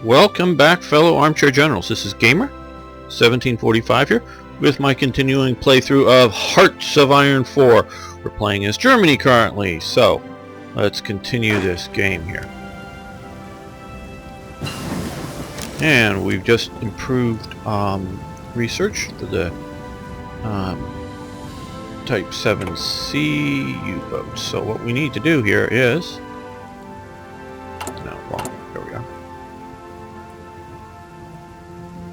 Welcome back, fellow armchair generals. This is Gamer 1745 here with my continuing playthrough of Hearts of Iron 4. We're playing as Germany currently, so let's continue this game here. And we've just improved research for the Type 7C U-boat. So what we need to do here is... No, wrong. There we are.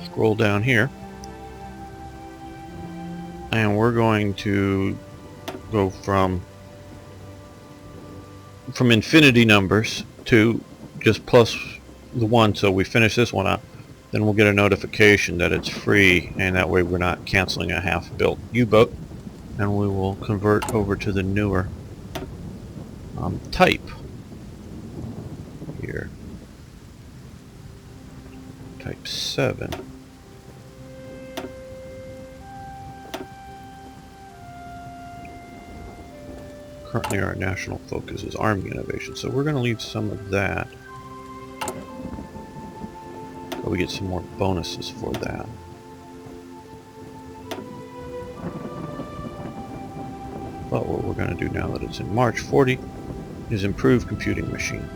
Scroll down here. And we're going to go from infinity numbers to just plus the 1, so we finish this one up. Then we'll get a notification that it's free, and that way we're not canceling a half-built U-boat. And we will convert over to the newer type here. Type 7. Currently our national focus is army innovation, so we're going to leave some of that. But we get some more bonuses for that. But what we're going to do now that it's in March 40 is improve computing machine.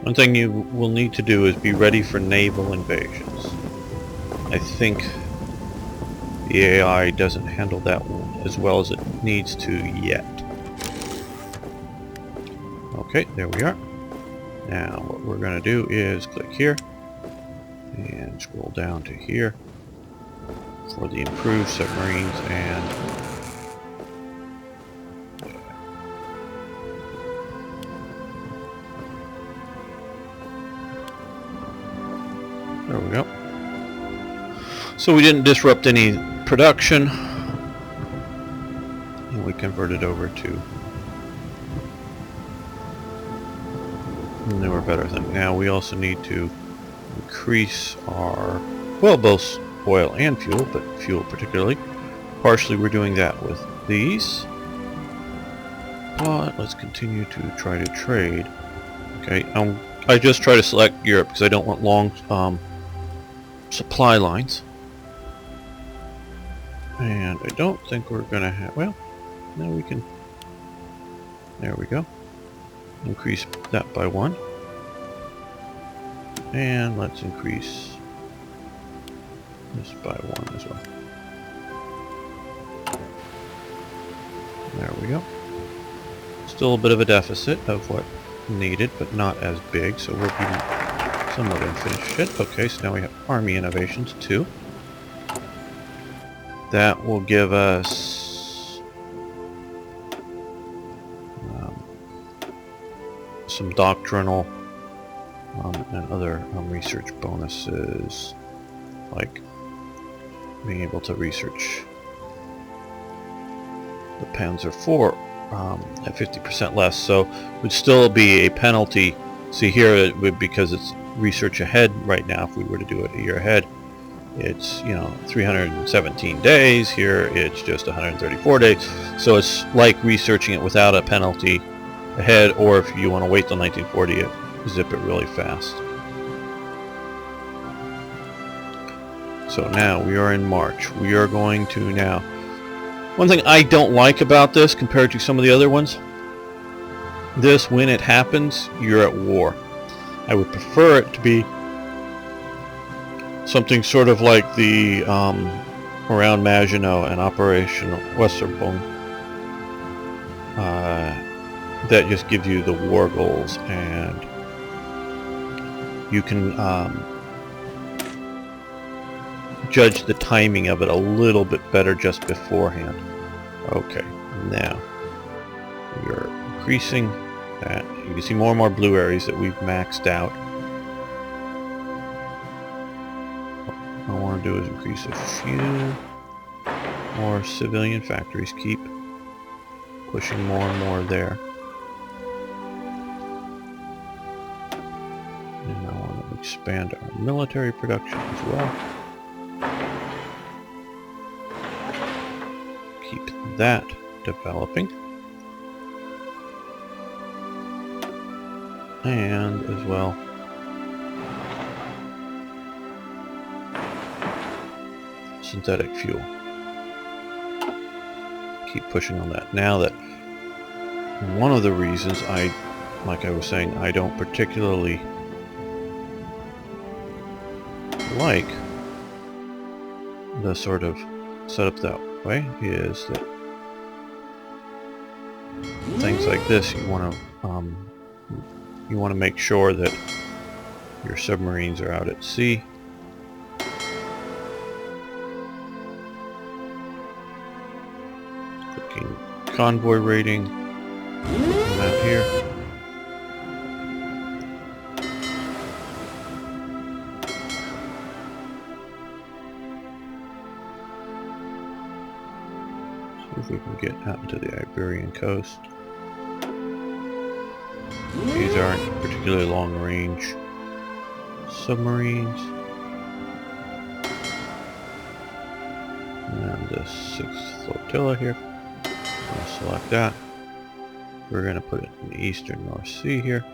One thing you will need to do is be ready for naval invasions. I think the AI doesn't handle that as well as it needs to yet. Okay, there we are. Now what we're going to do is click here and scroll down to here for the improved submarines, and there we go. So we didn't disrupt any production, and we converted over to the newer, better thing. Now we also need to increase our, well, both oil and fuel, but fuel particularly. Partially we're doing that with these. But let's continue to try to trade. Okay, I just try to select Europe because I don't want long supply lines, and I don't think we're gonna have, well, now we can, there we go, increase that by 1, and let's increase this by 1 as well. There we go. Still a bit of a deficit of what needed, but not as big, so we'll be somewhat unfinished shit. Okay, so now we have army innovations too. That will give us some doctrinal and other research bonuses, like being able to research the Panzer IV at 50% less, so it would still be a penalty. See here, it would, because it's research ahead right now. If we were to do it a year ahead, it's 317 days. Here it's just 134 days. So it's like researching it without a penalty ahead, or if you want to wait till 1940, zip it really fast. So now we are in March. We are going to now. One thing I don't like about this compared to some of the other ones, this, when it happens, you're at war. I would prefer it to be something sort of like the around Maginot and Operation Westerborn, that just gives you the war goals, and you can judge the timing of it a little bit better just beforehand. Okay, now we are increasing that. You can see more and more blue areas that we've maxed out. What I want to do is increase a few. more civilian factories. Keep pushing more and more there. And I want to expand our military production as well. Keep that developing. And as well, synthetic fuel. Keep pushing on that. Now that one of the reasons like I was saying, I don't particularly like the sort of setup that way is that things like this you want to make sure that your submarines are out at sea. Clicking convoy rating, out here. See if we can get out into the Iberian coast. These aren't particularly long-range submarines. And the 6th flotilla here. We'll select that. We're going to put it in the eastern North Sea here.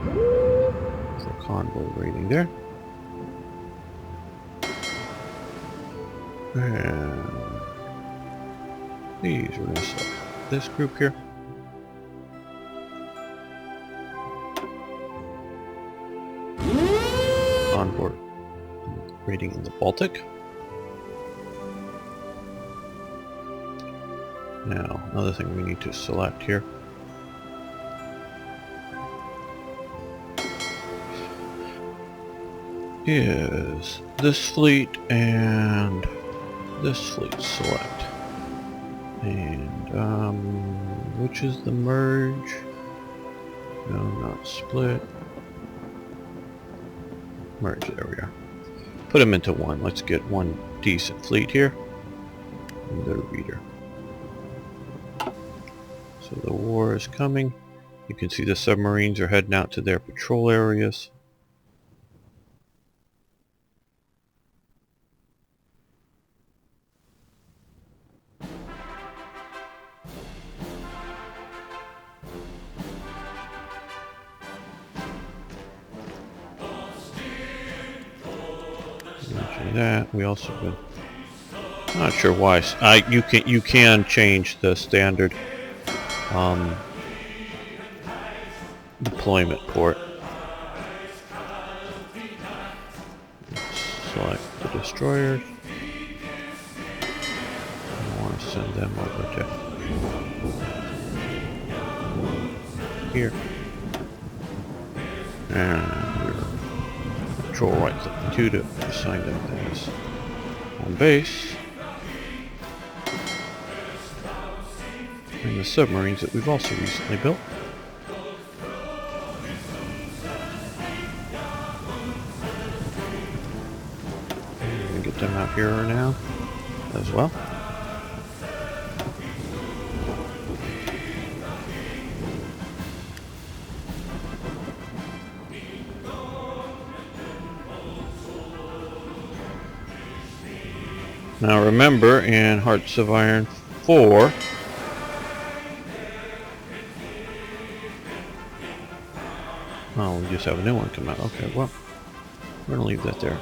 The convoy rating there. And these we're going to select this group here. Convoy rating in the Baltic. Now, another thing we need to select here is this fleet and this fleet select. And, which is the merge? No, not split. Merge, there we are. Put them into one. Let's get one decent fleet here. And the reader. So the war is coming. You can see the submarines are heading out to their patrol areas. That we also could. Not sure why. You can change the standard deployment port. Select the destroyers. I want to send them over to here. And we're control right click 2 to assign them as on base. And the submarines that we've also recently built. And we get them out here now as well. Now remember, in Hearts of Iron 4, oh, we just have a new one come out. Okay, well, we're going to leave that there.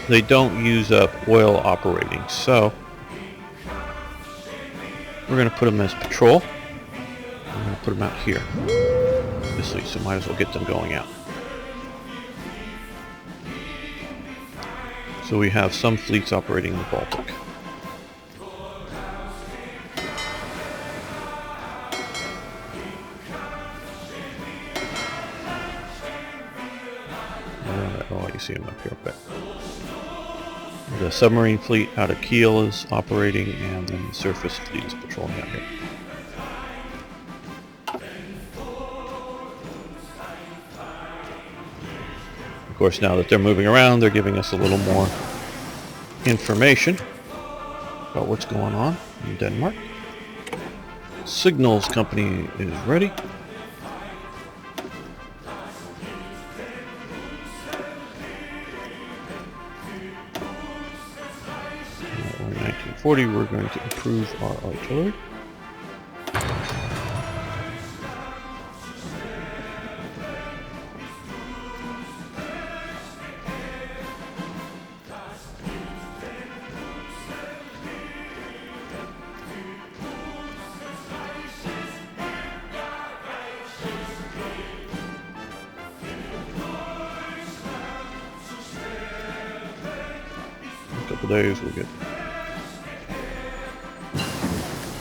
They don't use up oil operating, so we're going to put them as patrol. I'm going to put them out here. Obviously, so might as well get them going out. So we have some fleets operating in the Baltic. Oh, you see them up here. Okay. The submarine fleet out of Kiel is operating, and then the surface fleet is patrolling out here. Of course, now that they're moving around, they're giving us a little more information. about what's going on in Denmark. Signals company is ready. We're in 1940. We're going to improve our artillery. Couple days we'll get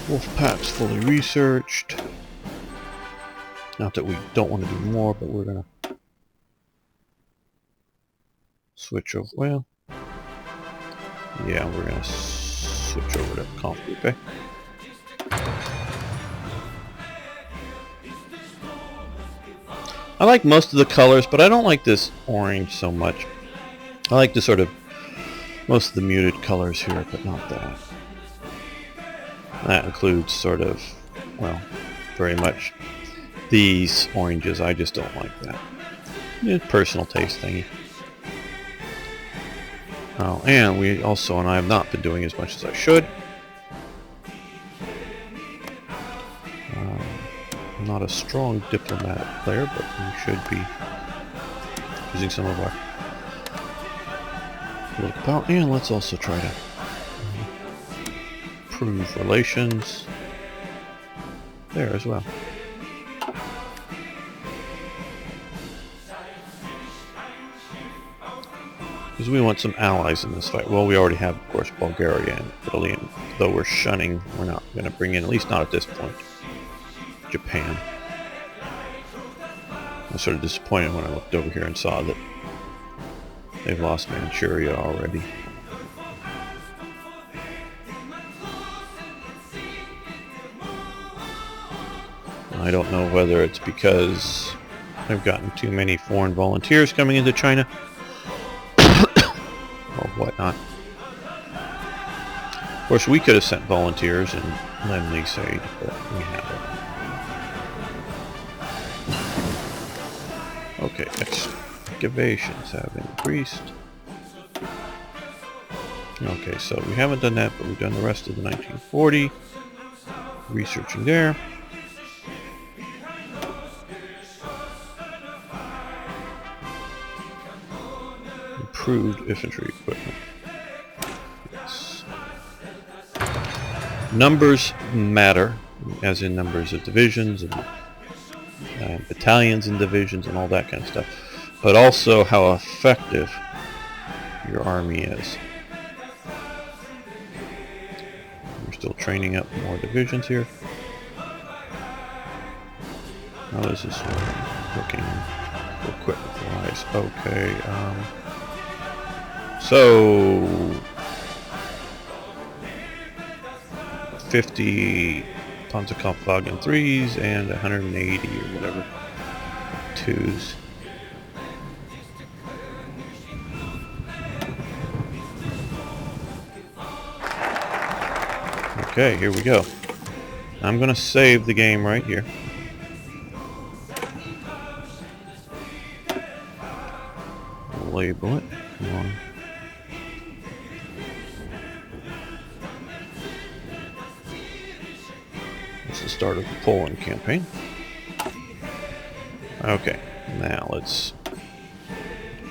wolf packs fully researched. Not that we don't want to do more, but we're gonna switch over. Well, yeah, we're gonna switch over to Conf Group A. I like most of the colors, but I don't like this orange so much. I like the sort of most of the muted colors here, but not that. That includes sort of, well, very much these oranges. I just don't like that. It's a personal taste thingy. Oh, and we also, and I have not been doing as much as I should. I'm not a strong diplomatic player, but we should be using some of our political power. And let's also try to improve relations there as well. Because we want some allies in this fight. Well, we already have, of course, Bulgaria and Italy, and though we're shunning, we're not going to bring in, at least not at this point, Japan. I was sort of disappointed when I looked over here and saw that they've lost Manchuria already. I don't know whether it's because I've gotten too many foreign volunteers coming into China or whatnot. Of course, we could have sent volunteers and lend lease aid, but we haven't. Okay, excavations have increased. Okay, so we haven't done that, but we've done the rest of the 1940. Researching there. Improved infantry equipment. Yes. Numbers matter, as in numbers of divisions and battalions and divisions and all that kind of stuff, but also how effective your army is. We're still training up more divisions here. How is this looking equipment-wise? Okay, so 50 Panzerkampfwagen 3s and 180 or whatever 2s. Okay, here we go. I'm gonna save the game right here. Label it. Come on. It's the start of the Poland campaign. Okay, now let's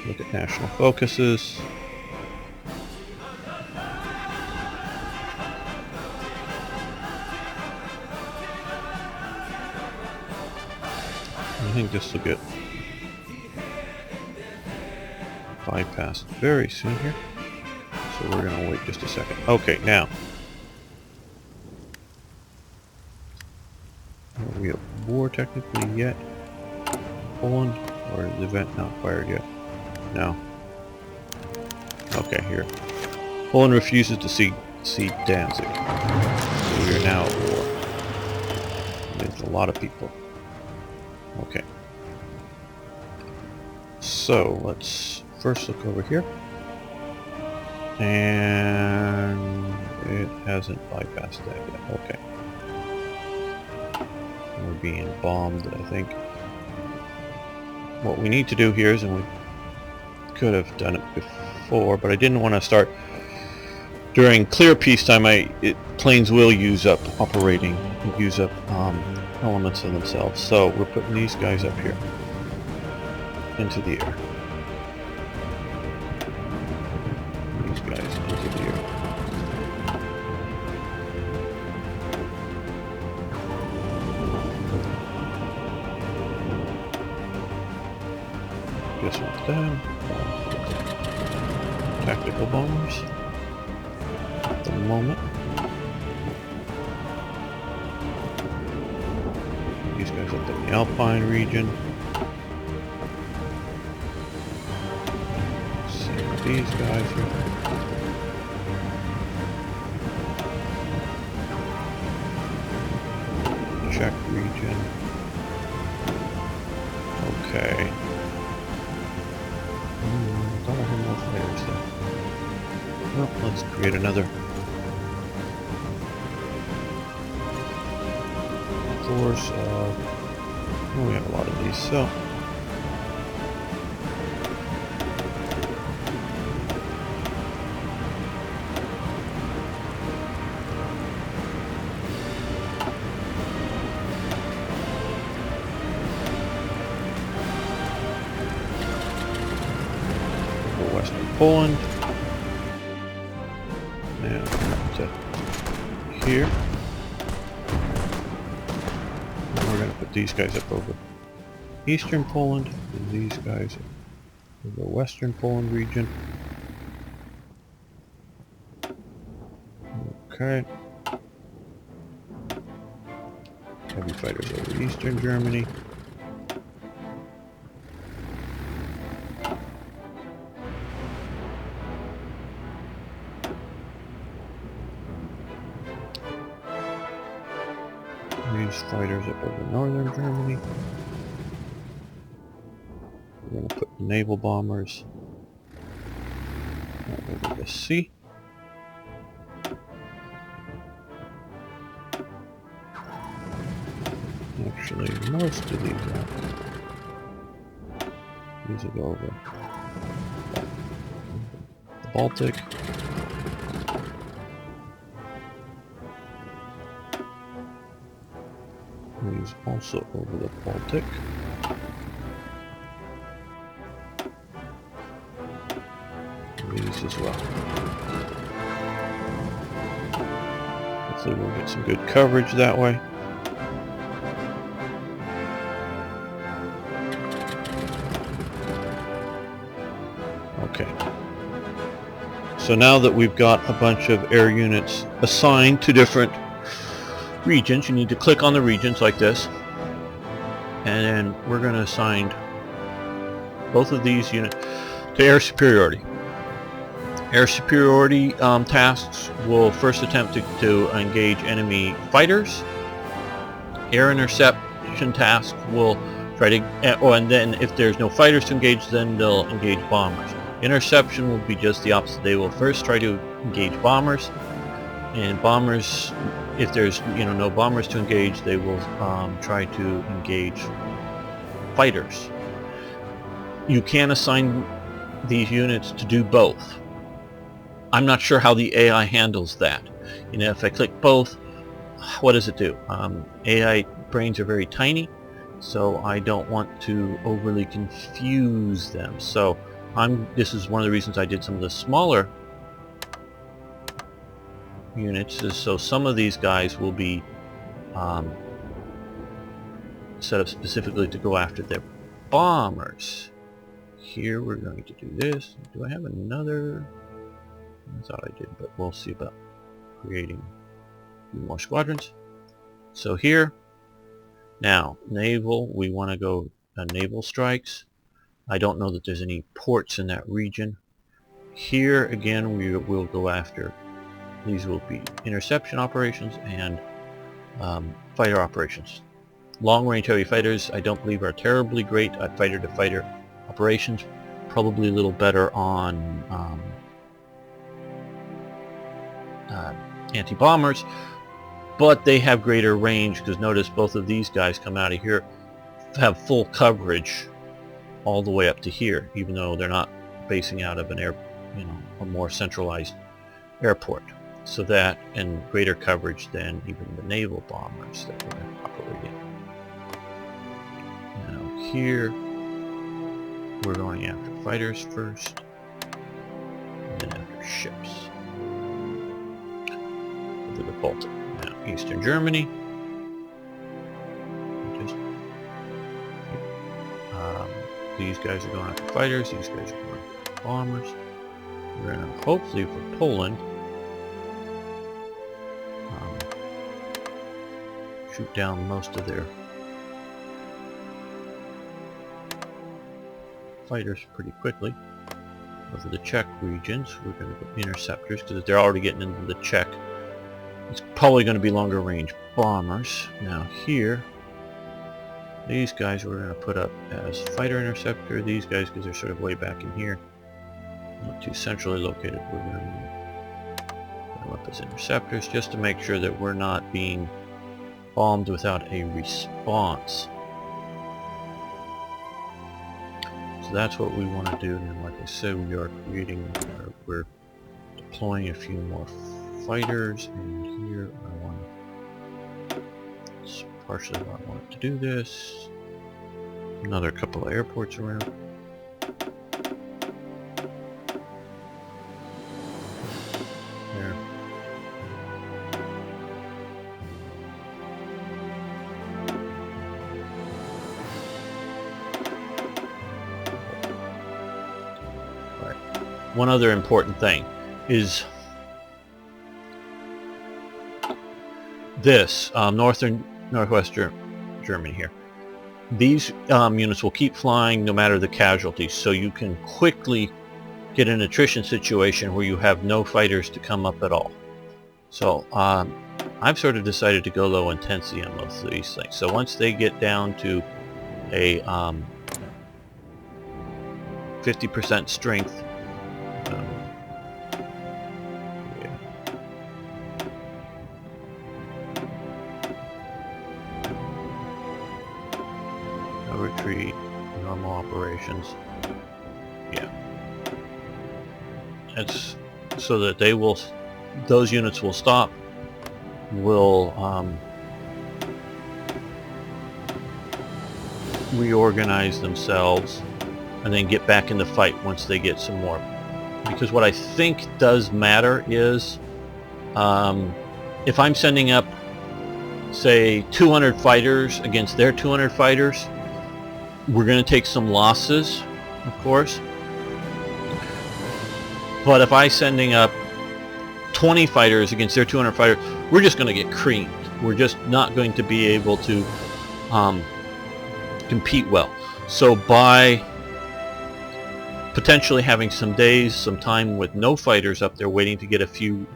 look at national focuses. I think this will get bypassed very soon here. So we're going to wait just a second. Okay, now. Are we at war technically yet? Poland? Or is the event not fired yet? No. Okay, here. Poland refuses to cede Danzig. So we are now at war. There's a lot of people. Okay. So, let's first look over here. And it hasn't bypassed that yet. Okay. We're being bombed, I think. What we need to do here is, and we could have done it before, but I didn't want to start during clear peacetime. Planes will use up elements of themselves. So we're putting these guys up here into the air. These guys into the air. Guess what's them? Tactical bombers. At the moment. These guys up in the Alpine region. Same with these guys here. Czech region. Okay. Thought I had more fighters there. Well, let's create another force of... well, we have a lot of these, so... Western Poland. And to here. And we're going to put these guys up over Eastern Poland, and these guys over Western Poland region. Okay. Heavy fighters over Eastern Germany. These fighters up over northern Germany. We're going to put naval bombers over the sea. Actually, most of these will go over the Baltic. These also over the Baltic. These as well. Hopefully we'll get some good coverage that way. Okay. So now that we've got a bunch of air units assigned to different regions, you need to click on the regions like this, and then we're going to assign both of these units to air superiority. Air superiority tasks will first attempt to engage enemy fighters. Air interception tasks will try to, and then if there's no fighters to engage, then they'll engage bombers. Interception will be just the opposite. They will first try to engage bombers, and bombers, if there's no bombers to engage, they will try to engage fighters. You can assign these units to do both. I'm not sure how the AI handles that. If I click both, what does it do? AI brains are very tiny, so I don't want to overly confuse them. So this is one of the reasons I did some of the smaller units, is so some of these guys will be set up specifically to go after their bombers. Here we're going to do this. Do I have another? I thought I did, but we'll see about creating a few more squadrons. So here, now naval, we want to go naval strikes. I don't know that there's any ports in that region. Here again, we will go after, these will be interception operations and fighter operations. Long-range heavy fighters, I don't believe, are terribly great at fighter-to-fighter operations. Probably a little better on anti-bombers, but they have greater range, because notice both of these guys come out of here, have full coverage all the way up to here, even though they're not basing out of an a more centralized airport. So that, and greater coverage than even the naval bombers that we're operating. Now here, we're going after fighters first, and then after ships. Over the Baltic. Now, Eastern Germany. These guys are going after fighters, these guys are going after bombers. We're going to, hopefully for Poland, shoot down most of their fighters pretty quickly. Over the Czech regions, we're going to go interceptors, because they're already getting into the Czech. It's probably going to be longer range bombers. Now here, these guys we're going to put up as fighter interceptor. These guys, because they're sort of way back in here, not too centrally located, we're going to put them up as interceptors, just to make sure that we're not being bombed without a response. So that's what we want to do. And like I said, we are we're deploying a few more fighters, and here I want to, it's partially why I wanted to do this. Another couple of airports around. There. Right. One other important thing is this northwestern Germany here. These units will keep flying no matter the casualties, so you can quickly get an attrition situation where you have no fighters to come up at all. So I've sort of decided to go low intensity on most of these things. So once they get down to a 50% strength, retreat, normal operations. Yeah. It's so that they will, those units will stop, will reorganize themselves, and then get back in the fight once they get some more. Because what I think does matter is, if I'm sending up, say, 200 fighters against their 200 fighters, we're going to take some losses, of course. But if I'm sending up 20 fighters against their 200 fighters, we're just going to get creamed. We're just not going to be able to compete well. So by potentially having some days, some time with no fighters up there waiting to get a few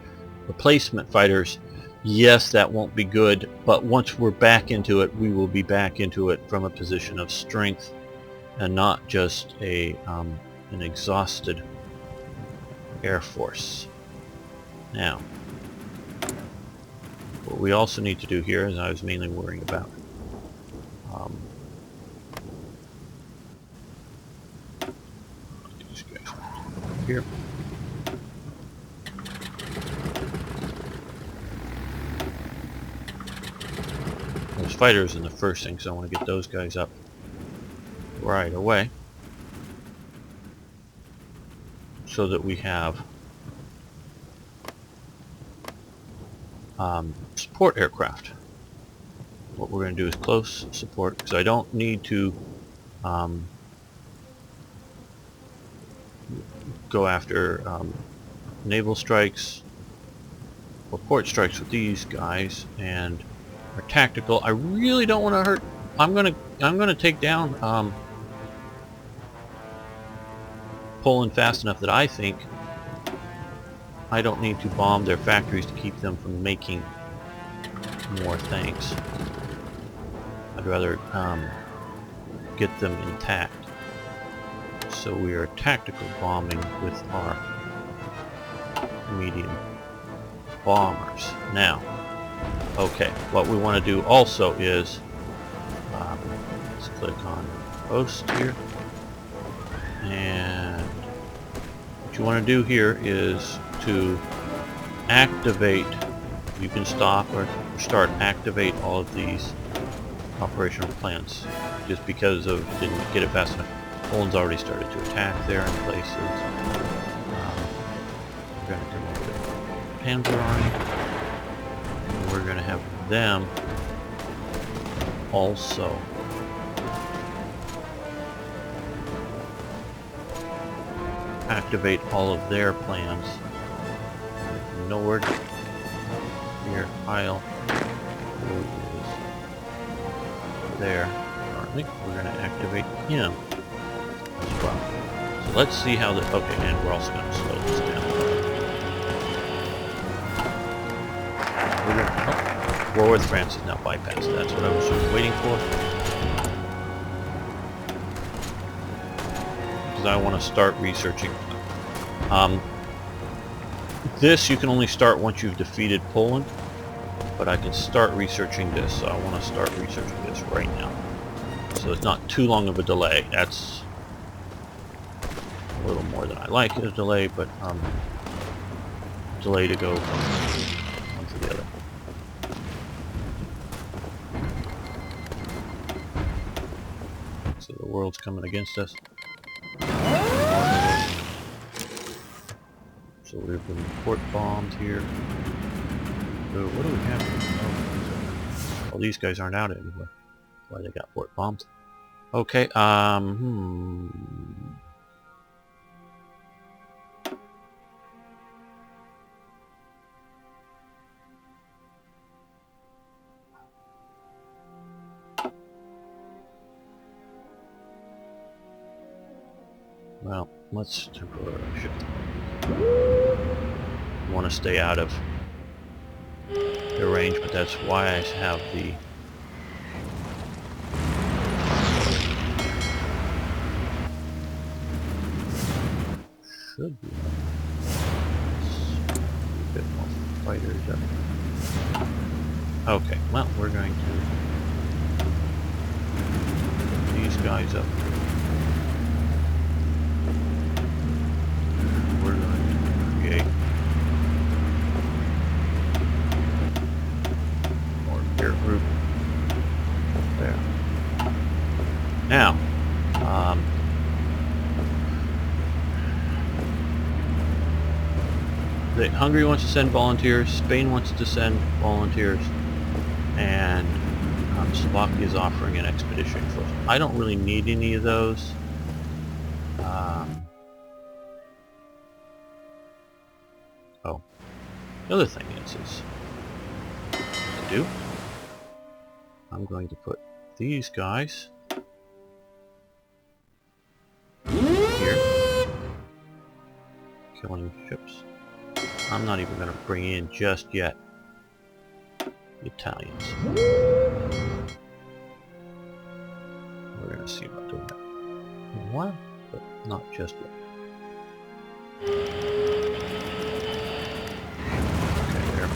replacement fighters, yes, that won't be good, but once we're back into it, we will be back into it from a position of strength and not just an exhausted Air Force. Now, what we also need to do here, as I was mainly worrying about, these guys here. Those fighters in the first thing, so I want to get those guys up right away, so that we have support aircraft. What we're going to do is close support, because I don't need to go after naval strikes or port strikes with these guys, and our tactical. I really don't want to hurt. I'm gonna take down Poland fast enough that I think I don't need to bomb their factories to keep them from making more things. I'd rather get them intact. So we are tactical bombing with our medium bombers. Now, okay, what we want to do also is, let's click on post here, and what you want to do here is to activate, you can stop or start, activate all of these operational plans, just because of didn't get it fast enough. Poland's already started to attack there in places. We're going to come over to Panzer Army, and we're going to have them also activate all of their plans. Nord here, Heil, who is there currently. We're going to activate him as well. So let's see how the, okay, and we're also going to slow this down. We're going to, war with France is now bypassed. That's what I was just waiting for. Because I want to start researching. This you can only start once you've defeated Poland, but I can start researching this, so I want to start researching this right now. So it's not too long of a delay. That's a little more than I like a delay, but delay to go from one to the other. So the world's coming against us. So we've been port bombed here. So what do we have? Oh, well, these guys aren't out anymore. Why they got port bombed? Okay. Well, let's temporarily shift. I want to stay out of their range, but that's why I have the should be a bit more fighters up. Okay, well, we're going to put these guys up. We're going to create more peer group there. Now, Hungary wants to send volunteers, Spain wants to send volunteers, and Slovakia is offering an expedition force. I don't really need any of those. Oh, the other thing is to do, I'm going to put these guys here, killing ships. I'm not even going to bring in just yet the Italians. We're going to see about doing that in a while, but not just yet. Okay, there.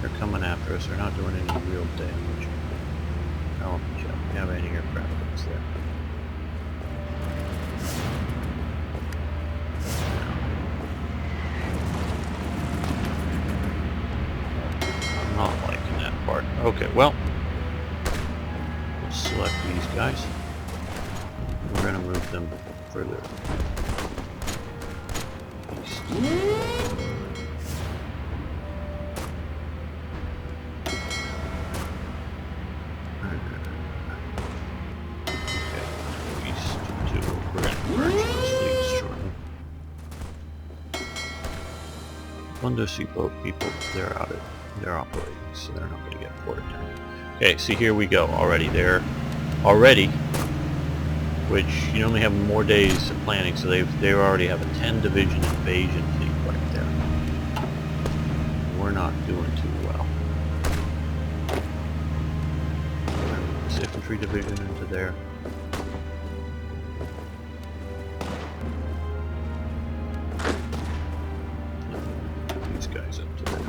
They're coming after us. They're not doing any real damage. Oh, yeah, we have anti-aircraft that's there. Not liking that part. Okay, well, let's select these guys. We're going to move them further east. Okay, east to, we're going to merge those fleets shortly. Undersea boat people, they're out of, they're operating, so they're not going to get ported down. Okay, see, here we go. Already there, which you normally have more days of planning, so they already have a 10 division invasion fleet right there. We're not doing too well. We're going to move this infantry division into there. Acceptable.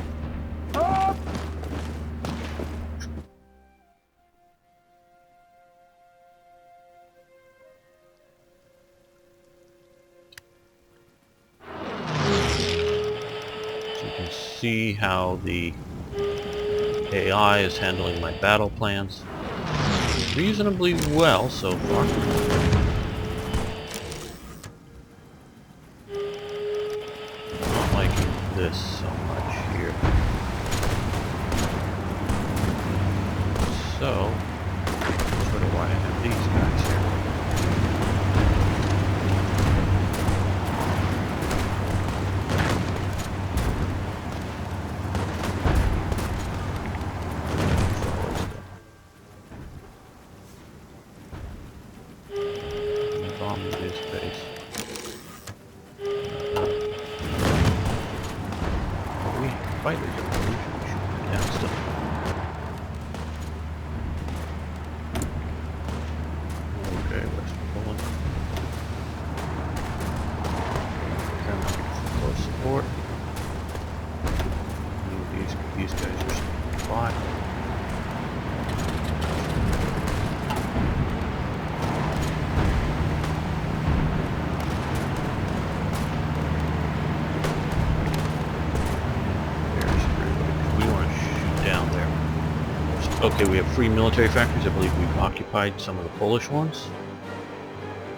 So you can see how the AI is handling my battle plans reasonably well so far. Not liking this so much here. So, sort of why I have these guys here. These guys are fine. Okay, we have free military factories. I believe we've occupied some of the Polish ones.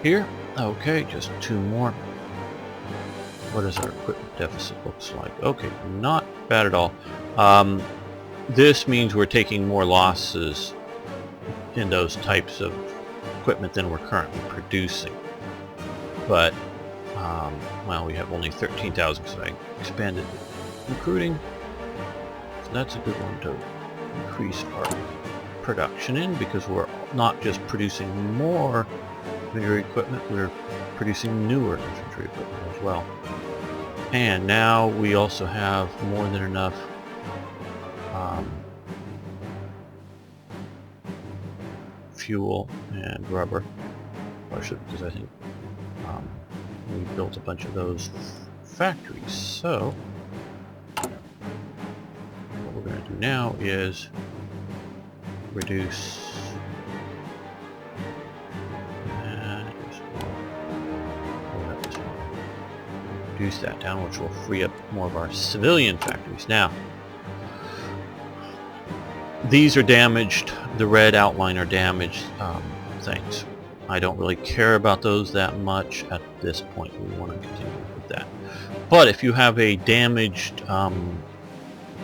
Here, okay, just 2 more. What does our equipment deficit looks like? Okay, not bad at all. This means we're taking more losses in those types of equipment than we're currently producing. But, well, we have only 13,000 because I expanded recruiting. So that's a good one to increase our production in, because we're not just producing more infantry equipment, we're producing newer infantry equipment as well. And now we also have more than enough fuel and rubber, partially because I think we built a bunch of those factories. So what we're going to do now is reduce that down, which will free up more of our civilian factories. Now, these are damaged. The red outline are damaged things. I don't really care about those that much at this point. We want to continue with that. But if you have a damaged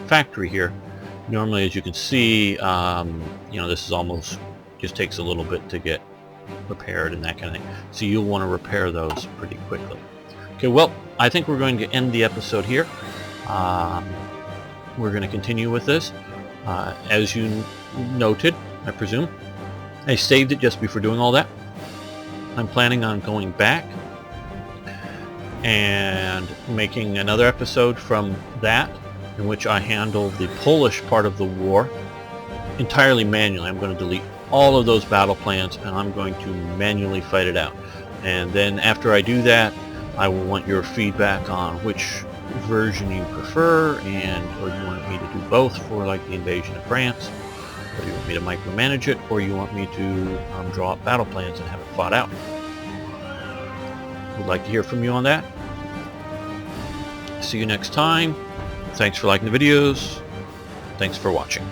factory here, normally, as you can see, you know, this is almost just takes a little bit to get repaired and that kind of thing. So you'll want to repair those pretty quickly. Okay, well, I think we're going to end the episode here. We're going to continue with this. As you noted, I presume, I saved it just before doing all that. I'm planning on going back and making another episode from that, in which I handle the Polish part of the war entirely manually. I'm going to delete all of those battle plans and I'm going to manually fight it out. And then after I do that, I will want your feedback on which version you prefer, and or you want me to do both for like the invasion of France, or you want me to micromanage it, or you want me to draw up battle plans and have it fought out. Would like to hear from you on that. See you next time. Thanks for liking the videos. Thanks for watching.